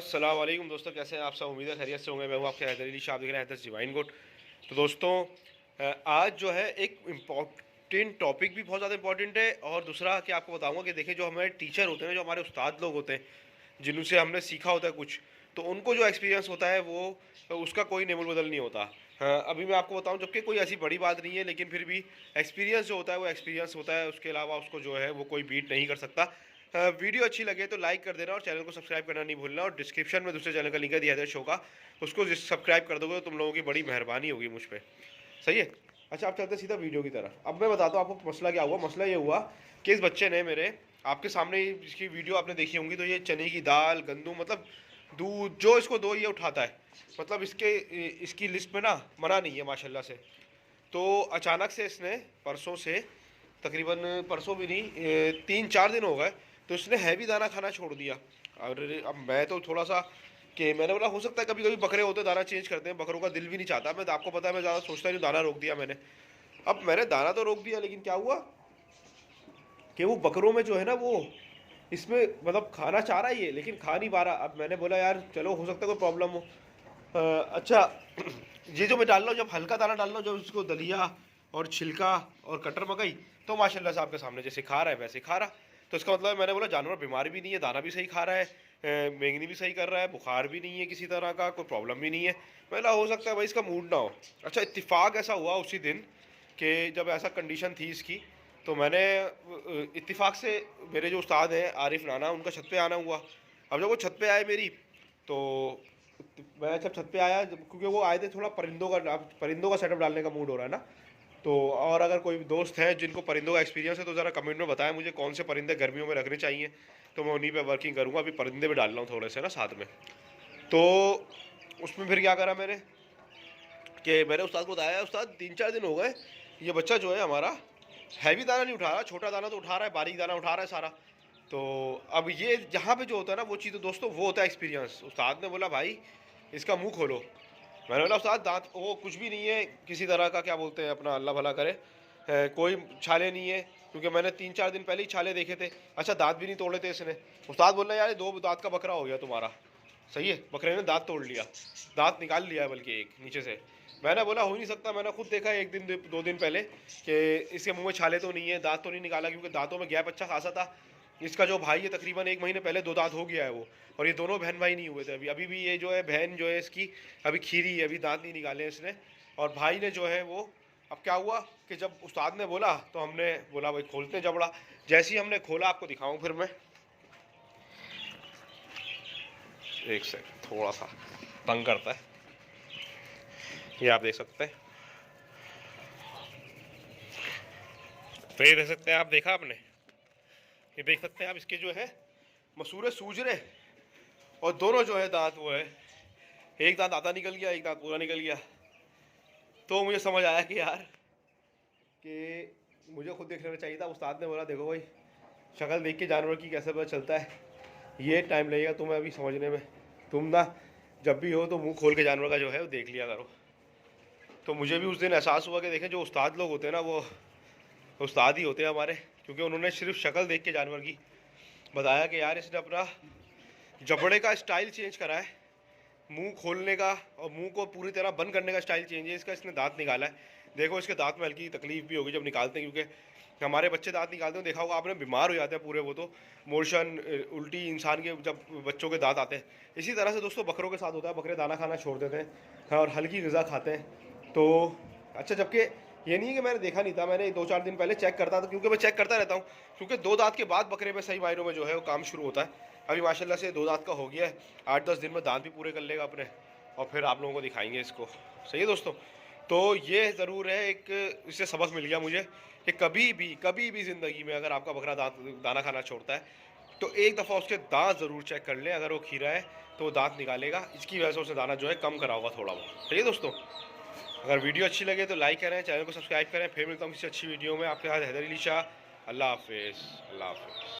अस्सलाम वालेकुम दोस्तों, कैसे हैं आप सब। उम्मीद है खैरियत से होंगे। मैं हूँ आपके हैदर अली शाह, आप देख रहे हैं हैदर डिवाइन गुड। तो दोस्तों आज जो है एक इम्पॉर्टेंट टॉपिक भी बहुत ज़्यादा इंपॉर्टेंट है, और दूसरा कि आपको बताऊंगा कि देखिए जो हमारे टीचर होते हैं, जो हमारे उस्ताद लोग होते हैं जिनसे हमने सीखा होता है कुछ, तो उनको जो एक्सपीरियंस होता है वो उसका कोई नेमुल बदल नहीं होता। हाँ, अभी मैं आपको बताऊं, जबकि कोई ऐसी बड़ी बात नहीं है, लेकिन फिर भी एक्सपीरियंस जो होता है वो एक्सपीरियंस होता है, उसके अलावा उसको जो है वो कोई बीट नहीं कर सकता। वीडियो अच्छी लगे तो लाइक कर देना और चैनल को सब्सक्राइब करना नहीं भूलना, और डिस्क्रिप्शन में दूसरे चैनल का लिंक दिया है शो का, उसको सब्सक्राइब कर दोगे तो तुम लोगों की बड़ी मेहरबानी होगी मुझ पर। सही है। अच्छा, आप चलते सीधा वीडियो की तरफ। अब मैं बताता हूँ आपको मसला क्या हुआ। मसला ये हुआ कि इस बच्चे ने मेरे आपके सामने ही इसकी वीडियो आपने देखी होंगी, तो ये चने की दाल, गंदम, मतलब दूध जो इसको दो ये उठाता है। मतलब इसकी लिस्ट में ना मना नहीं है माशाल्लाह से। तो अचानक से इसने परसों से, तकरीबन परसों भी नहीं, 3-4 दिन हो गए, तो इसने हैवी दाना खाना छोड़ दिया। और अब मैं तो थोड़ा सा कि मैंने बोला हो सकता है कभी कभी बकरे होते दाना चेंज करते हैं, बकरों का दिल भी नहीं चाहता। मैं तो आपको पता है मैं ज़्यादा सोचता नहीं, दाना रोक दिया मैंने। अब मैंने दाना तो रोक दिया, लेकिन क्या हुआ कि वो बकरों में जो है ना वो इसमें मतलब खाना चाह रहा ही है लेकिन खा नहीं पा रहा। अब मैंने बोला यार चलो हो सकता है कोई प्रॉब्लम हो। अच्छा, ये जो मैं डाल रहा हूँ, जब हल्का दाना डाल रहा हूँ, जब उसको दलिया और छिलका और कटर मकई, तो माशाल्लाह से आपके सामने जैसे खा रहा है वैसे खा रहा। तो इसका मतलब मैंने बोला जानवर बीमार भी नहीं है, दाना भी सही खा रहा है, मेंगनी भी सही कर रहा है, बुखार भी नहीं है, किसी तरह का कोई प्रॉब्लम भी नहीं है। मैंने हो सकता है भाई इसका मूड ना हो। अच्छा, इत्तेफाक ऐसा हुआ उसी दिन कि जब ऐसा कंडीशन थी इसकी, तो मैंने इत्तेफाक से मेरे जो उस्ताद हैं आरिफ नाना, उनका छत पे आना हुआ। अब जब वो छत पे आए मेरी, तो मैं जब छत पे आया, क्योंकि वो आए थे थोड़ा परिंदों का सेटअप डालने का मूड हो रहा है ना। तो और अगर कोई दोस्त है जिनको परिंदों का एक्सपीरियंस है तो ज़रा कमेंट में बताएं मुझे कौन से परिंदे गर्मियों में रखने चाहिए, तो मैं उन्हीं पे वर्किंग करूँगा। अभी परिंदे भी डाल रहा हूँ थोड़े से ना साथ में। तो उसमें फिर क्या करा मैंने कि मैंने उस्ताद को बताया, उस्ताद 3-4 दिन हो गए ये बच्चा जो है हमारा हैवी दाना नहीं उठा रहा, छोटा दाना तो उठा रहा है, बारीक दाना उठा रहा है सारा। तो अब ये जहाँ पे जो होता है ना वो चीज़, तो दोस्तों वो होता है एक्सपीरियंस। उस्ताद ने बोला भाई इसका मुंह खोलो। मैंने बोला उस्ताद दांत वो कुछ भी नहीं है किसी तरह का, क्या बोलते हैं अपना, अल्लाह भला करे, कोई छाले नहीं है, क्योंकि मैंने 3-4 दिन पहले ही छाले देखे थे। अच्छा, दांत भी नहीं तोड़े थे इसने। उस्ताद बोल रहे यार 2 दांत का बकरा हो गया तुम्हारा। सही है, बकरे ने दांत तोड़ लिया, दांत निकाल लिया है बल्कि एक नीचे से। मैंने बोला हो ही नहीं सकता, मैंने खुद देखा एक दिन 2 दिन पहले कि इसके मुंह में छाले तो नहीं है, दांत तो नहीं निकाला, क्योंकि दांतों में गैप अच्छा खासा था। इसका जो भाई है तकरीबन 1 महीने पहले 2 दांत हो गया है वो, और ये दोनों बहन भाई नहीं हुए थे अभी। अभी भी ये जो है बहन जो है इसकी अभी खीरी है, अभी दांत नहीं निकाले इसने। और भाई ने जो है वो, अब क्या हुआ कि जब उस्ताद ने बोला तो हमने बोला भाई खोलते हैं जबड़ा। जैसे ही हमने खोला, आपको दिखाऊं फिर मैं, एक सेकंड, थोड़ा सा तंग करता है, ये आप देख सकते हैं। तो ये देख सकते हैं आप, देखा आपने, ये देख सकते हैं आप, इसके जो है मसूरे सूज रहे, और दोनों जो है दांत वो है, एक दांत आधा निकल गया, एक दांत पूरा निकल गया। तो मुझे समझ आया कि यार कि मुझे खुद देख लेना चाहिए था। उस्ताद ने बोला देखो भाई शक्ल देख के जानवर की कैसे पता चलता है, ये टाइम लगेगा तुम्हें अभी समझने में। तुम ना जब भी हो तो मुंह खोल के जानवर का जो है वो देख लिया करो। तो मुझे भी उस दिन एहसास हुआ कि देखें जो उस्ताद लोग होते हैं ना वो उस्ताद ही होते हैं हमारे, क्योंकि उन्होंने सिर्फ शक्ल देख के जानवर की बताया कि यार इसने अपना जबड़े का स्टाइल चेंज करा है, मुंह खोलने का और मुंह को पूरी तरह बंद करने का स्टाइल चेंज है इसका। इसने दांत निकाला है, देखो इसके दांत में हल्की तकलीफ भी होगी जब निकालते हैं, क्योंकि हमारे बच्चे दांत निकालते हैं देखा होगा आपने, बीमार हो जाते हैं पूरे वो, तो मोशन उल्टी इंसान के जब बच्चों के दांत आते हैं। इसी तरह से दोस्तों बकरों के साथ होता है, बकरे दाना खाना छोड़ देते हैं और हल्की ग़िज़ा खाते हैं। तो अच्छा, जबकि ये नहीं है कि मैंने देखा नहीं था, मैंने 2-4 दिन पहले चेक करता था, क्योंकि मैं चेक करता रहता हूँ, क्योंकि 2 दांत के बाद बकरे में सही मायनों में जो है वो काम शुरू होता है। अभी माशाल्लाह से 2 दांत का हो गया है, 8-10 दिन में दांत भी पूरे कर लेगा अपने, और फिर आप लोगों को दिखाएंगे इसको। सही है दोस्तों। तो ये ज़रूर है, एक इससे सबक मिल गया मुझे कि कभी भी ज़िंदगी में अगर आपका बकरा दाना खाना छोड़ता है तो एक दफ़ा उसके दांत ज़रूर चेक कर लें। अगर वो खीरा है तो वो दांत निकालेगा, इसकी वजह से उसने दाना जो है कम करा होगा थोड़ा बहुत। सही है दोस्तों। अगर वीडियो अच्छी लगे तो लाइक करें, चैनल को सब्सक्राइब करें। फिर मिलता हूँ किसी अच्छी वीडियो में। आपके साथ हैदर अली शाह। अल्लाह हाफिज़। अल्लाह हाफिज़।